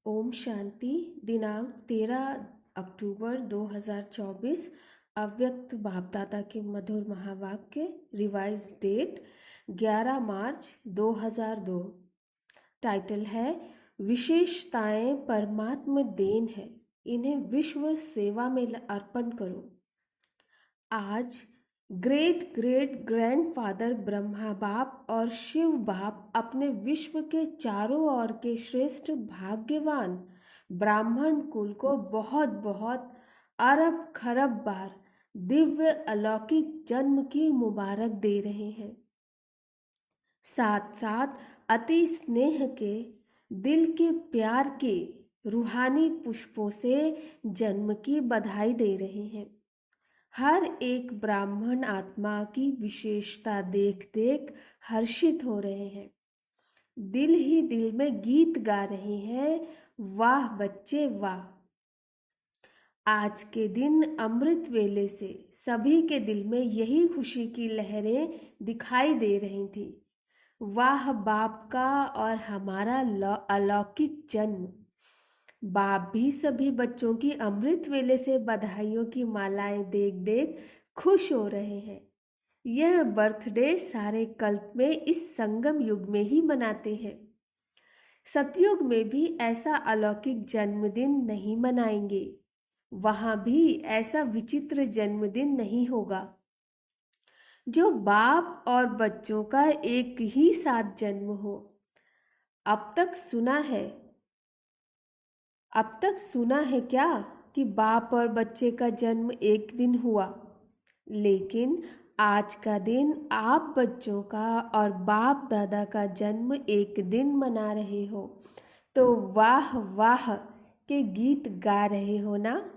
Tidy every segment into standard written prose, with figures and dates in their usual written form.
ओम शांति। दिनांक 13 अक्टूबर 2024। अव्यक्त बाप दादा के मधुर महावाक्य। रिवाइज डेट 11 मार्च 2002। टाइटल है विशेषताएं परमात्म देन है, इन्हें विश्व सेवा में अर्पण करो। आज ग्रेट ग्रेट ग्रैंडफादर ब्रह्मा बाप और शिव बाप अपने विश्व के चारों ओर के श्रेष्ठ भाग्यवान ब्राह्मण कुल को बहुत बहुत अरब खरब बार दिव्य अलौकिक जन्म की मुबारक दे रहे हैं। साथ साथ अति स्नेह के दिल के प्यार के रूहानी पुष्पों से जन्म की बधाई दे रहे हैं। हर एक ब्राह्मण आत्मा की विशेषता देख देख हर्षित हो रहे हैं। दिल ही दिल में गीत गा रहे हैं, वाह बच्चे वाह। आज के दिन अमृत वेले से सभी के दिल में यही खुशी की लहरें दिखाई दे रही थी। वाह बाप का और हमारा अलौकिक जन्म। बाप भी सभी बच्चों की अमृत वेले से बधाइयों की मालाएं देख देख खुश हो रहे हैं। यह बर्थडे सारे कल्प में इस संगम युग में ही मनाते हैं। सतयुग में भी ऐसा अलौकिक जन्मदिन नहीं मनाएंगे, वहां भी ऐसा विचित्र जन्मदिन नहीं होगा जो बाप और बच्चों का एक ही साथ जन्म हो। अब तक सुना है क्या कि बाप और बच्चे का जन्म एक दिन हुआ, लेकिन आज का दिन आप बच्चों का और बाप दादा का जन्म एक दिन मना रहे हो, तो वाह वाह के गीत गा रहे हो ना।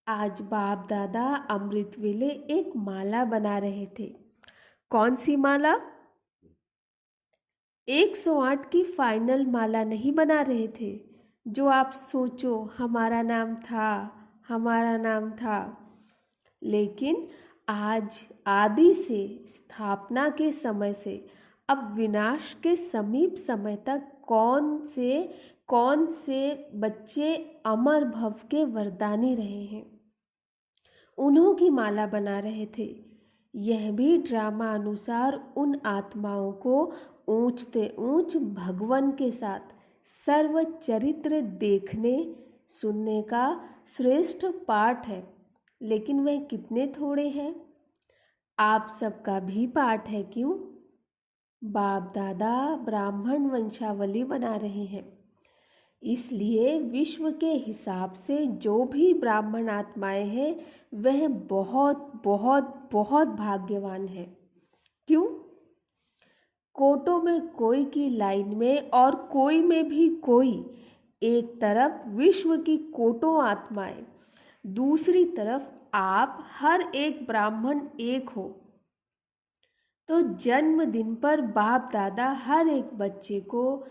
आज बाप दादा अमृत वेले एक माला बना रहे थे। कौन सी माला? 108 की फाइनल माला नहीं बना रहे थे जो आप सोचो हमारा नाम था। लेकिन आज आदि से स्थापना के समय से अब विनाश के समीप समय तक कौन से बच्चे अमर भव के वरदानी रहे हैं, उन्हों की माला बना रहे थे। यह भी ड्रामा अनुसार उन आत्माओं को ऊंचते ऊंच भगवान के साथ सर्व चरित्र देखने सुनने का श्रेष्ठ पाठ है। लेकिन वह कितने थोड़े हैं। आप सबका भी पाठ है क्यों? बाप दादा ब्राह्मण वंशावली बना रहे हैं, इसलिए विश्व के हिसाब से जो भी ब्राह्मण आत्माएं हैं वह बहुत बहुत बहुत भाग्यवान है। क्यों? कोटों में कोई की लाइन में और कोई में भी कोई, एक तरफ विश्व की कोटों आत्माएं, दूसरी तरफ आप हर एक ब्राह्मण एक हो। तो जन्मदिन पर बाप दादा हर एक बच्चे को,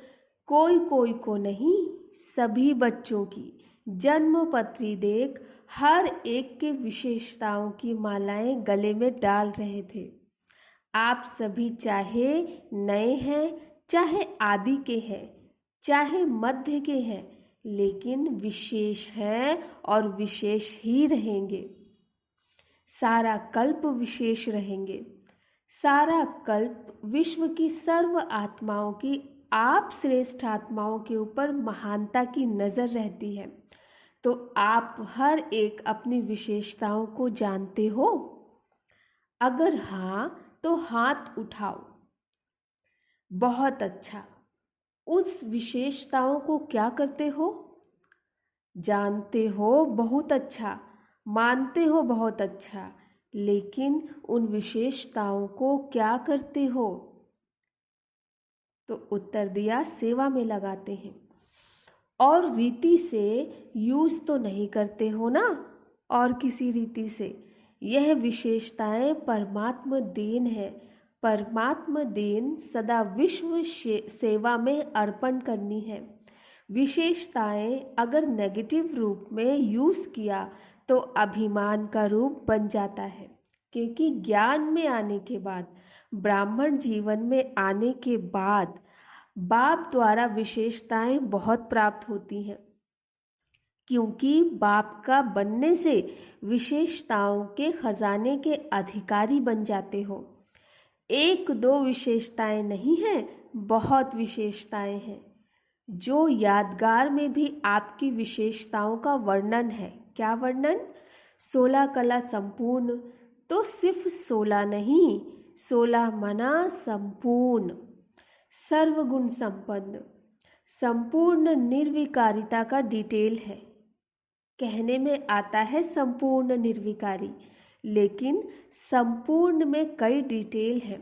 कोई को नहीं, सभी बच्चों की जन्म पत्री देख हर एक के विशेषताओं की मालाएं गले में डाल रहे थे। आप सभी चाहे नए हैं, चाहे आदि के हैं, चाहे मध्य के हैं, लेकिन विशेष हैं और विशेष ही रहेंगे। सारा कल्प विशेष रहेंगे। सारा कल्प विश्व की सर्व आत्माओं की आप श्रेष्ठ आत्माओं के ऊपर महानता की नजर रहती है। तो आप हर एक अपनी विशेषताओं को जानते हो? अगर हाँ तो हाथ उठाओ। बहुत अच्छा। उस विशेषताओं को क्या करते हो? जानते हो, बहुत अच्छा। मानते हो, बहुत अच्छा। लेकिन उन विशेषताओं को क्या करते हो? तो उत्तर दिया, सेवा में लगाते हैं। और रीति से यूज तो नहीं करते हो ना, और किसी रीति से। यह विशेषताएं परमात्म देन है। परमात्म देन सदा विश्व सेवा में अर्पण करनी है। विशेषताएं अगर नेगेटिव रूप में यूज किया तो अभिमान का रूप बन जाता है, क्योंकि ज्ञान में आने के बाद, ब्राह्मण जीवन में आने के बाद बाप द्वारा विशेषताएं बहुत प्राप्त होती हैं, क्योंकि बाप का बनने से विशेषताओं के खजाने के अधिकारी बन जाते हो। एक दो विशेषताएं नहीं हैं, बहुत विशेषताएं हैं। जो यादगार में भी आपकी विशेषताओं का वर्णन है। क्या वर्णन? 16 कला संपूर्ण, तो सिर्फ 16 नहीं, 16 मना संपूर्ण, सर्वगुण संपन्न, संपूर्ण निर्विकारिता का डिटेल है। कहने में आता है संपूर्ण निर्विकारी, लेकिन संपूर्ण में कई डिटेल हैं।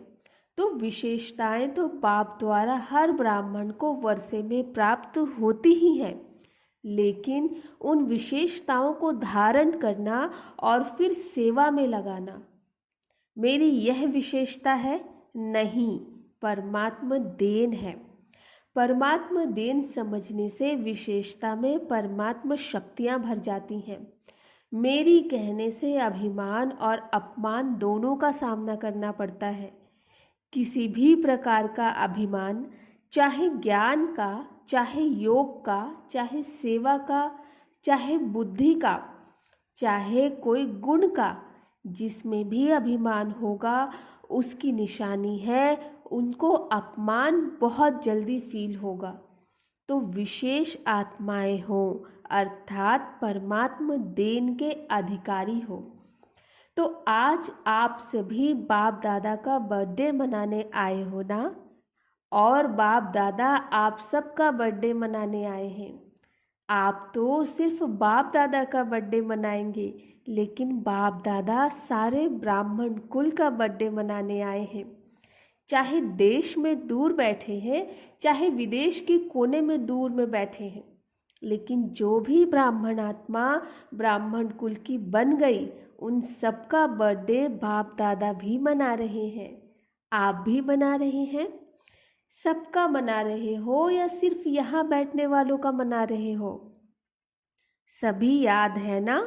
तो विशेषताएं तो बाप द्वारा हर ब्राह्मण को वर्षे में प्राप्त होती ही हैं, लेकिन उन विशेषताओं को धारण करना और फिर सेवा में लगाना, मेरी यह विशेषता है नहीं, परमात्मा देन है। परमात्मा देन समझने से विशेषता में परमात्मा शक्तियां भर जाती हैं। मेरी कहने से अभिमान और अपमान दोनों का सामना करना पड़ता है। किसी भी प्रकार का अभिमान, चाहे ज्ञान का, चाहे योग का, चाहे सेवा का, चाहे बुद्धि का, चाहे कोई गुण का, जिसमें भी अभिमान होगा उसकी निशानी है उनको अपमान बहुत जल्दी फील होगा। तो विशेष आत्माएं हो, अर्थात परमात्मा देन के अधिकारी हो। तो आज आप सभी बाप दादा का बर्थडे मनाने आए हो ना, और बाप दादा आप सबका बर्थडे मनाने आए हैं। आप तो सिर्फ बाप दादा का बर्थडे मनाएंगे, लेकिन बाप दादा सारे ब्राह्मण कुल का बर्थडे मनाने आए हैं। चाहे देश में दूर बैठे हैं, चाहे विदेश के कोने में दूर में बैठे हैं, लेकिन जो भी ब्राह्मण आत्मा ब्राह्मण कुल की बन गई, उन सबका बर्थडे बाप दादा भी मना रहे हैं। आप भी मना रहे हैं? सबका मना रहे हो या सिर्फ यहाँ बैठने वालों का मना रहे हो? सभी याद है ना?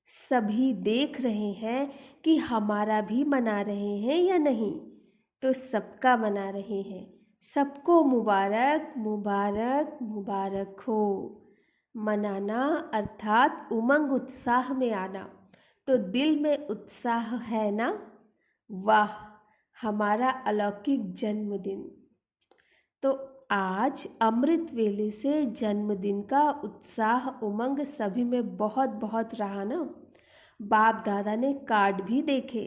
सभी देख रहे हैं कि हमारा भी मना रहे हैं या नहीं? तो सबका मना रहे हैं। सबको मुबारक मुबारक मुबारक हो। मनाना अर्थात उमंग उत्साह में आना। तो दिल में उत्साह है ना? वाह, हमारा अलौकिक जन्मदिन। तो आज अमृत वेले से जन्मदिन का उत्साह उमंग सभी में बहुत बहुत रहा ना। बाप दादा ने कार्ड भी देखे,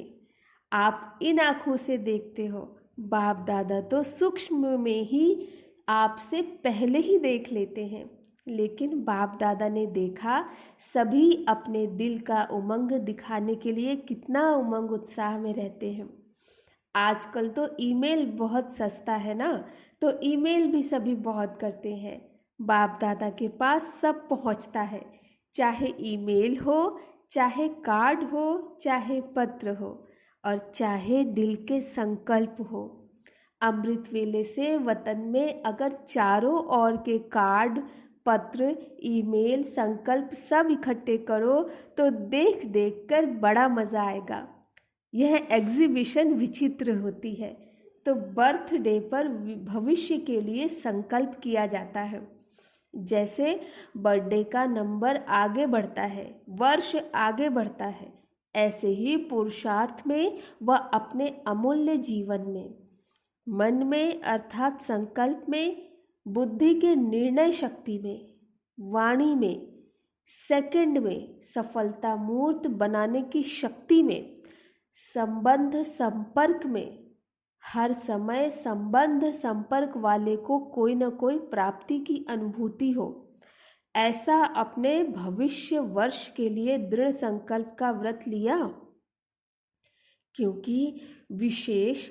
आप इन आँखों से देखते हो। बाप दादा तो सूक्ष्म में ही आपसे पहले ही देख लेते हैं, लेकिन बाप दादा ने देखा सभी अपने दिल का उमंग दिखाने के लिए कितना उमंग उत्साह में रहते हैं। आजकल तो ईमेल बहुत सस्ता है ना, तो ईमेल भी सभी बहुत करते हैं। बाप दादा के पास सब पहुंचता है, चाहे ईमेल हो, चाहे कार्ड हो, चाहे पत्र हो, और चाहे दिल के संकल्प हो। अमृत वेले से वतन में अगर चारों ओर के कार्ड, पत्र, ईमेल, संकल्प सब इकट्ठे करो तो देख देख कर बड़ा मज़ा आएगा। यह एग्जीबिशन विचित्र होती है। तो बर्थडे पर भविष्य के लिए संकल्प किया जाता है। जैसे बर्थडे का नंबर आगे बढ़ता है, वर्ष आगे बढ़ता है, ऐसे ही पुरुषार्थ में व अपने अमूल्य जीवन में, मन में अर्थात संकल्प में, बुद्धि के निर्णय शक्ति में, वाणी में, सेकंड में सफलता मूर्त बनाने की शक्ति में, संबंध संपर्क में, हर समय संबंध संपर्क वाले को कोई न कोई प्राप्ति की अनुभूति हो, ऐसा अपने भविष्य वर्ष के लिए दृढ़ संकल्प का व्रत लिया। क्योंकि विशेष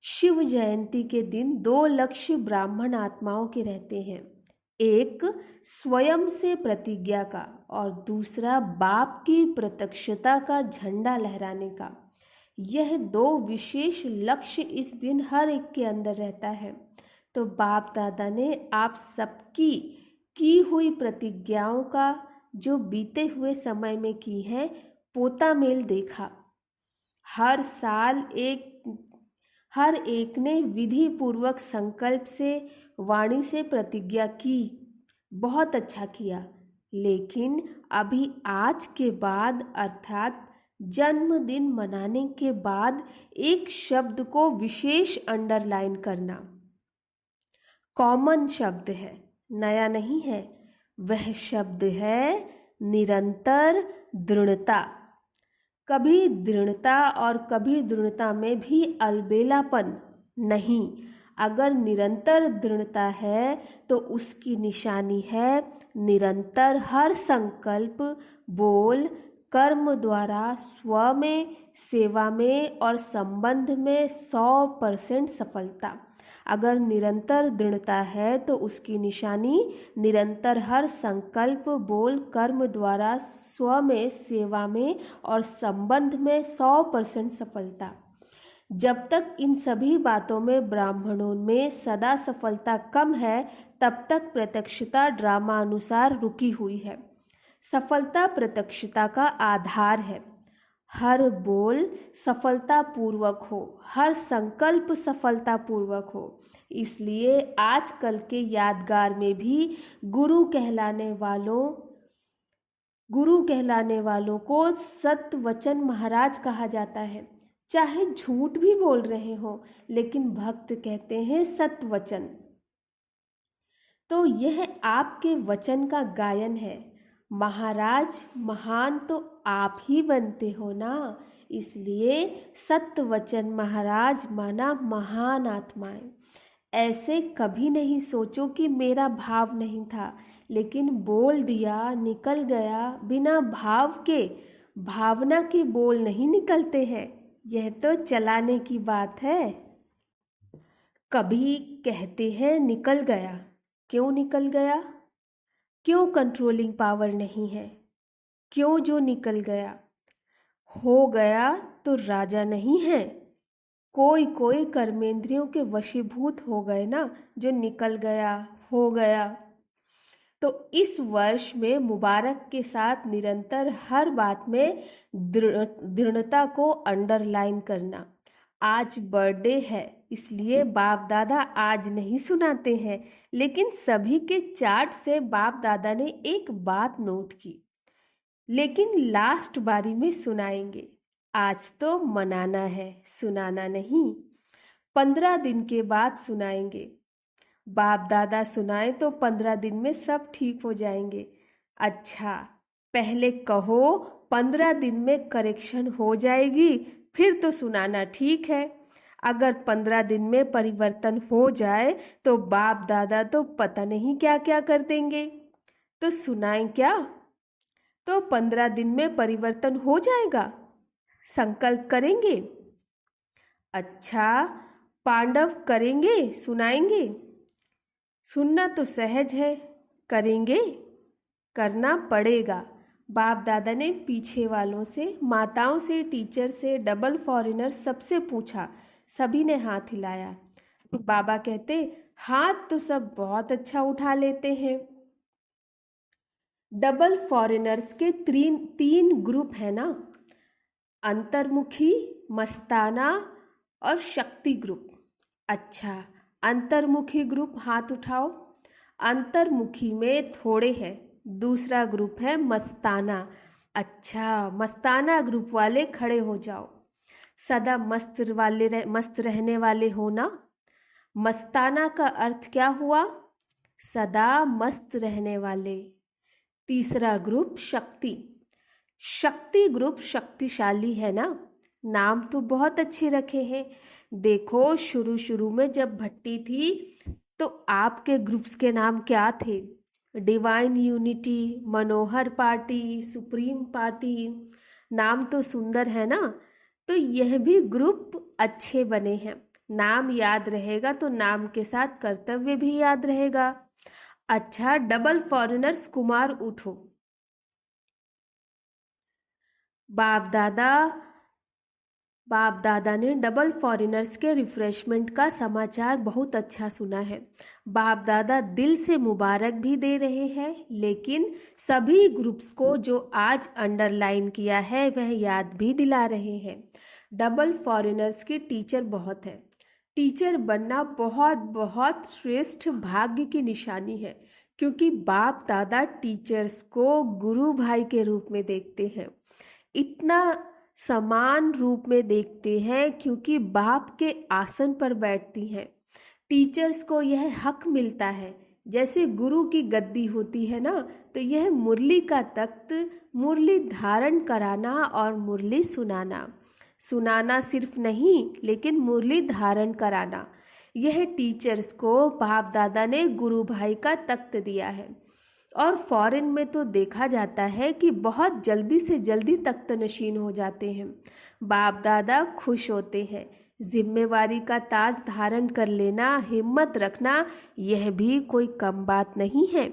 शिव जयंती के दिन 2 लक्ष्य ब्राह्मण आत्माओं के रहते हैं, एक स्वयं से प्रतिज्ञा का और दूसरा बाप की प्रत्यक्षता का झंडा लहराने का। यह 2 विशेष लक्ष्य इस दिन हर एक के अंदर रहता है। तो बाप दादा ने आप सबकी की हुई प्रतिज्ञाओं का जो बीते हुए समय में की है पोता मेल देखा। हर एक ने विधि पूर्वक संकल्प से, वाणी से प्रतिज्ञा की। बहुत अच्छा किया। लेकिन अभी आज के बाद अर्थात जन्मदिन मनाने के बाद एक शब्द को विशेष अंडरलाइन करना। कॉमन शब्द है, नया नहीं है। वह शब्द है निरंतर दृढ़ता। कभी दृढ़ता और कभी दृढ़ता में भी अलबेलापन नहीं। अगर निरंतर दृढ़ता है तो उसकी निशानी है निरंतर हर संकल्प, बोल, कर्म द्वारा स्व में, सेवा में और संबंध में 100% सफलता। अगर निरंतर दृढ़ता है तो उसकी निशानी निरंतर हर संकल्प, बोल, कर्म द्वारा स्व में, सेवा में और संबंध में 100% सफलता। जब तक इन सभी बातों में ब्राह्मणों में सदा सफलता कम है, तब तक प्रत्यक्षता ड्रामा अनुसार रुकी हुई है। सफलता प्रत्यक्षता का आधार है। हर बोल सफलतापूर्वक हो, हर संकल्प सफलतापूर्वक हो। इसलिए आजकल के यादगार में भी गुरु कहलाने वालों को सतवचन महाराज कहा जाता है। चाहे झूठ भी बोल रहे हो, लेकिन भक्त कहते हैं सतवचन। तो यह आपके वचन का गायन है। महाराज महान तो आप ही बनते हो ना, इसलिए सतवचन महाराज माना महान आत्माएं। ऐसे कभी नहीं सोचो कि मेरा भाव नहीं था, लेकिन बोल दिया, निकल गया। बिना भाव के, भावना के बोल नहीं निकलते हैं। यह तो चलाने की बात है। कभी कहते हैं निकल गया। क्यों निकल गया? क्यों कंट्रोलिंग पावर नहीं है? क्यों जो निकल गया? हो गया तो राजा नहीं है। कोई कोई कर्मेंद्रियों के वशीभूत हो गए ना, जो निकल गया, हो गया। तो इस वर्ष में मुबारक के साथ निरंतर हर बात में दृढ़ता को अंडरलाइन करना। आज बर्थडे है, इसलिए बाप दादा आज नहीं सुनाते हैं, लेकिन सभी के चार्ट से बाप दादा ने एक बात नोट की, लेकिन लास्ट बारी में सुनाएंगे। आज तो मनाना है, सुनाना नहीं। 15 दिन के बाद सुनाएंगे। बाप दादा सुनाए तो 15 दिन में सब ठीक हो जाएंगे। अच्छा, पहले कहो 15 दिन में करेक्शन हो जाएगी, फिर तो सुनाना ठीक है। अगर 15 दिन में परिवर्तन हो जाए तो बाप दादा तो पता नहीं क्या क्या कर देंगे। तो सुनाएं क्या? तो 15 दिन में परिवर्तन हो जाएगा, संकल्प करेंगे। अच्छा, पांडव करेंगे, सुनाएंगे। सुनना तो सहज है, करेंगे, करना पड़ेगा। बाप दादा ने पीछे वालों से, माताओं से, टीचर से, डबल फॉरेनर सबसे पूछा। सभी ने हाथ हिलाया। बाबा कहते, हाथ तो सब बहुत अच्छा उठा लेते हैं। डबल फॉरेनर्स के तीन ग्रुप है ना, अंतर्मुखी, मस्ताना और शक्ति ग्रुप। अच्छा, अंतर्मुखी ग्रुप हाथ उठाओ। अंतर्मुखी में थोड़े हैं। दूसरा ग्रुप है मस्ताना। अच्छा, मस्ताना ग्रुप वाले खड़े हो जाओ। सदा मस्त रहने वाले हो ना। मस्ताना का अर्थ क्या हुआ? सदा मस्त रहने वाले। तीसरा ग्रुप शक्ति। शक्ति ग्रुप शक्तिशाली है ना। नाम तो बहुत अच्छे रखे हैं। देखो, शुरू में जब भट्टी थी तो आपके ग्रुप्स के नाम क्या थे? डिवाइन यूनिटी, मनोहर पार्टी, सुप्रीम पार्टी। नाम तो सुंदर है ना। तो यह भी ग्रुप अच्छे बने हैं। नाम याद रहेगा तो नाम के साथ कर्तव्य भी याद रहेगा। अच्छा, डबल फॉरेनर्स कुमार उठो। बाप दादा ने डबल फॉरेनर्स के रिफ्रेशमेंट का समाचार बहुत अच्छा सुना है। बाप दादा दिल से मुबारक भी दे रहे हैं, लेकिन सभी ग्रुप्स को जो आज अंडरलाइन किया है वह याद भी दिला रहे हैं। डबल फॉरेनर्स की टीचर बहुत है। टीचर बनना बहुत बहुत श्रेष्ठ भाग्य की निशानी है, क्योंकि बाप दादा टीचर्स को गुरु भाई के रूप में देखते हैं। इतना समान रूप में देखते हैं क्योंकि बाप के आसन पर बैठती हैं। टीचर्स को यह हक मिलता है, जैसे गुरु की गद्दी होती है ना, तो यह मुरली का तख्त, मुरली धारण कराना और मुरली सुनाना, सुनाना सिर्फ नहीं लेकिन मुरली धारण कराना, यह टीचर्स को बाप दादा ने गुरु भाई का तख्त दिया है। और फॉरेन में तो देखा जाता है कि बहुत जल्दी से जल्दी तख्त नशीन हो जाते हैं। बाप दादा खुश होते हैं। जिम्मेवारी का ताज धारण कर लेना, हिम्मत रखना, यह भी कोई कम बात नहीं है।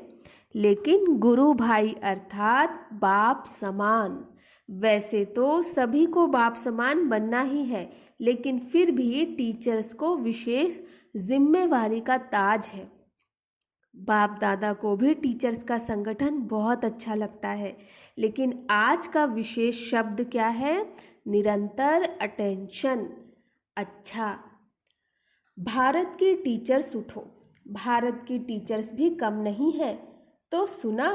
लेकिन गुरु भाई अर्थात बाप समान, वैसे तो सभी को बाप समान बनना ही है, लेकिन फिर भी टीचर्स को विशेष जिम्मेवारी का ताज है। बाप दादा को भी टीचर्स का संगठन बहुत अच्छा लगता है, लेकिन आज का विशेष शब्द क्या है? निरंतर अटेंशन। अच्छा, भारत की टीचर्स उठो, भारत की टीचर्स भी कम नहीं है। तो सुना,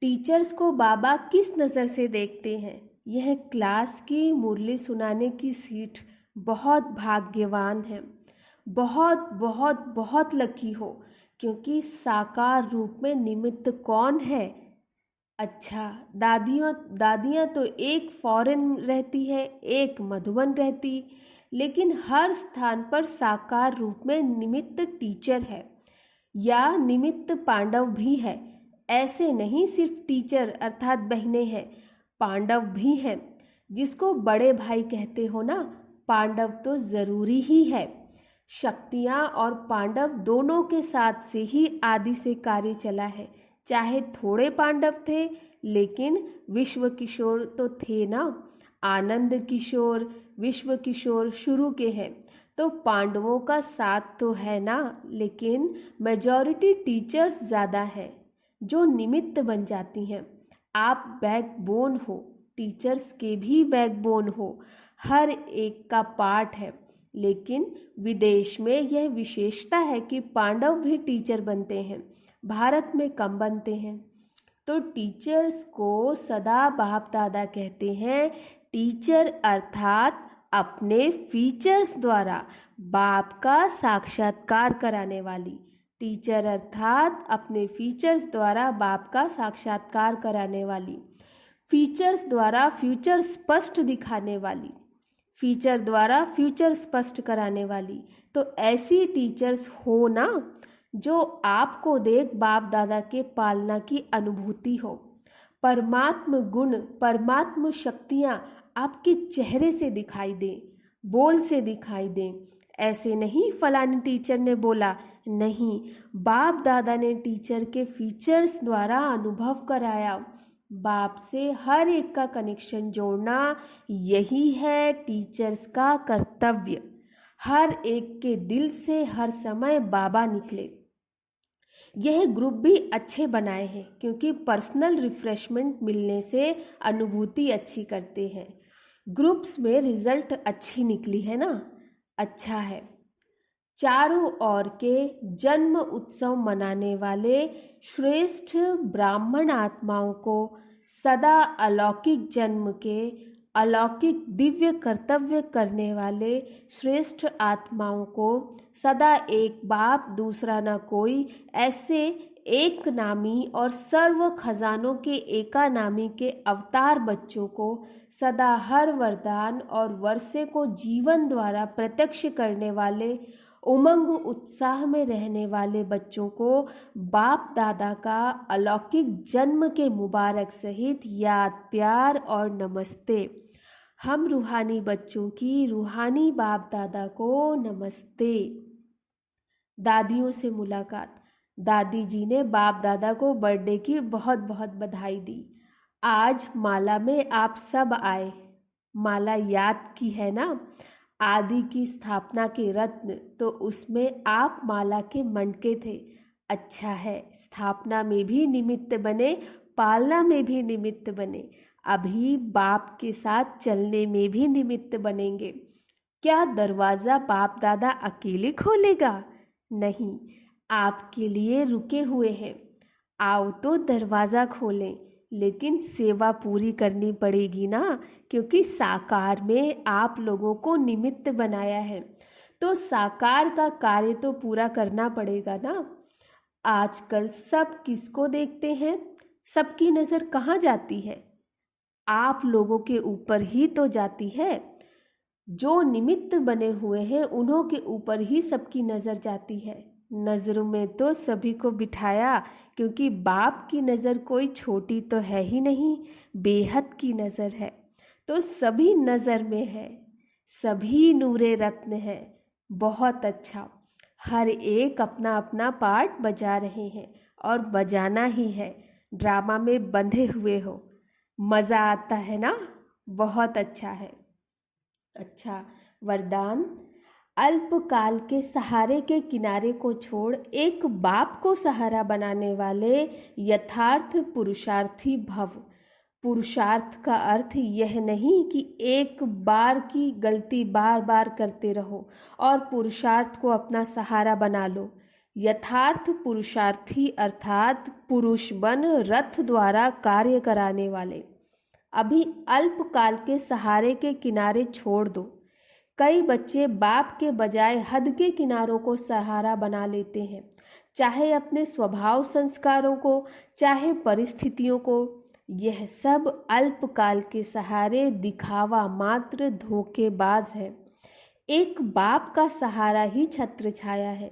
टीचर्स को बाबा किस नज़र से देखते हैं? यह क्लास की मुरली सुनाने की सीट बहुत भाग्यवान है, बहुत बहुत बहुत लकी हो, क्योंकि साकार रूप में निमित्त कौन है? अच्छा, दादियाँ तो एक फॉरेन रहती है, एक मधुबन रहती, लेकिन हर स्थान पर साकार रूप में निमित्त टीचर है या निमित्त पांडव भी है। ऐसे नहीं सिर्फ टीचर अर्थात बहनें हैं, पांडव भी हैं। जिसको बड़े भाई कहते हो ना, पांडव तो ज़रूरी ही है। शक्तियाँ और पांडव दोनों के साथ से ही आदि से कार्य चला है। चाहे थोड़े पांडव थे, लेकिन विश्व किशोर तो थे ना। आनंद किशोर, विश्व किशोर शुरू के हैं, तो पांडवों का साथ तो है ना, लेकिन मेजॉरिटी टीचर्स ज़्यादा है जो निमित्त बन जाती हैं। आप बैकबोन हो, टीचर्स के भी बैकबोन हो, हर एक का पार्ट है। लेकिन विदेश में यह विशेषता है कि पांडव भी टीचर बनते हैं, भारत में कम बनते हैं। तो टीचर्स को सदा बाप दादा कहते हैं टीचर अर्थात अपने फीचर्स द्वारा बाप का साक्षात्कार कराने वाली। टीचर अर्थात अपने फीचर्स द्वारा बाप का साक्षात्कार कराने वाली, फीचर्स द्वारा फ्यूचर स्पष्ट दिखाने वाली, फीचर द्वारा फ्यूचर स्पष्ट कराने वाली। तो ऐसी टीचर्स हो ना जो आपको देख बाप दादा के पालना की अनुभूति हो। परमात्म गुण, परमात्म शक्तियाँ आपके चेहरे से दिखाई दें, बोल से दिखाई दें। ऐसे नहीं फलानी टीचर ने बोला, नहीं, बाप दादा ने टीचर के फीचर्स द्वारा अनुभव कराया। बाप से हर एक का कनेक्शन जोड़ना, यही है टीचर्स का कर्तव्य। हर एक के दिल से हर समय बाबा निकले। यह ग्रुप भी अच्छे बनाए हैं, क्योंकि पर्सनल रिफ्रेशमेंट मिलने से अनुभूति अच्छी करते हैं। ग्रुप्स में रिजल्ट अच्छी निकली है ना, अच्छा है। चारों ओर के जन्म उत्सव मनाने वाले श्रेष्ठ ब्राह्मण आत्माओं को सदा अलौकिक जन्म के अलौकिक दिव्य कर्तव्य करने वाले श्रेष्ठ आत्माओं को सदा एक बाप दूसरा न कोई, ऐसे एक नामी और सर्व खजानों के एका नामी के अवतार बच्चों को सदा हर वरदान और वर्षे को जीवन द्वारा प्रत्यक्ष करने वाले, उमंग उत्साह में रहने वाले बच्चों को बाप दादा का अलौकिक जन्म के मुबारक सहित याद, प्यार और नमस्ते। हम रूहानी बच्चों की रूहानी बाप दादा को नमस्ते। दादियों से मुलाकात। दादी जी ने बाप दादा को बर्थडे की बहुत बहुत बधाई दी। आज माला में आप सब आए। माला याद की है ना, आदि की स्थापना के रत्न, तो उसमें आप माला के मणके थे। अच्छा है, स्थापना में भी निमित्त बने, पालना में भी निमित्त बने, अभी बाप के साथ चलने में भी निमित्त बनेंगे। क्या दरवाज़ा बाप दादा अकेले खोलेगा? नहीं, आपके लिए रुके हुए हैं। आओ तो दरवाज़ा खोलें, लेकिन सेवा पूरी करनी पड़ेगी ना, क्योंकि साकार में आप लोगों को निमित्त बनाया है, तो साकार का कार्य तो पूरा करना पड़ेगा ना। आजकल सब किसको देखते हैं? सबकी नज़र कहाँ जाती है? आप लोगों के ऊपर ही तो जाती है। जो निमित्त बने हुए हैं उन्हों के ऊपर ही सबकी नज़र जाती है। नज़रों में तो सभी को बिठाया, क्योंकि बाप की नज़र कोई छोटी तो है ही नहीं, बेहद की नज़र है। तो सभी नज़र में है, सभी नूरे रत्न है। बहुत अच्छा, हर एक अपना अपना पार्ट बजा रहे हैं और बजाना ही है। ड्रामा में बंधे हुए हो, मज़ा आता है ना? बहुत अच्छा है। अच्छा, वरदान। अल्पकाल के सहारे के किनारे को छोड़ एक बाप को सहारा बनाने वाले यथार्थ पुरुषार्थी भव। पुरुषार्थ का अर्थ यह नहीं कि एक बार की गलती बार बार करते रहो और पुरुषार्थ को अपना सहारा बना लो। यथार्थ पुरुषार्थी अर्थात पुरुष बन रथ द्वारा कार्य कराने वाले। अभी अल्पकाल के सहारे के किनारे छोड़ दो। कई बच्चे बाप के बजाय हद के किनारों को सहारा बना लेते हैं, चाहे अपने स्वभाव संस्कारों को, चाहे परिस्थितियों को। यह सब अल्पकाल के सहारे दिखावा मात्र, धोखेबाज है। एक बाप का सहारा ही छत्र छाया है।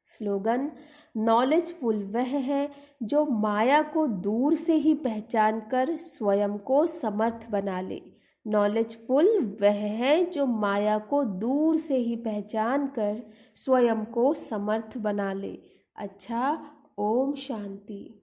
स्लोगन। नॉलेजफुल वह है जो माया को दूर से ही पहचान कर स्वयं को समर्थ बना ले। नॉलेजफुल वह है जो माया को दूर से ही पहचान कर स्वयं को समर्थ बना ले। अच्छा, ओम शांति।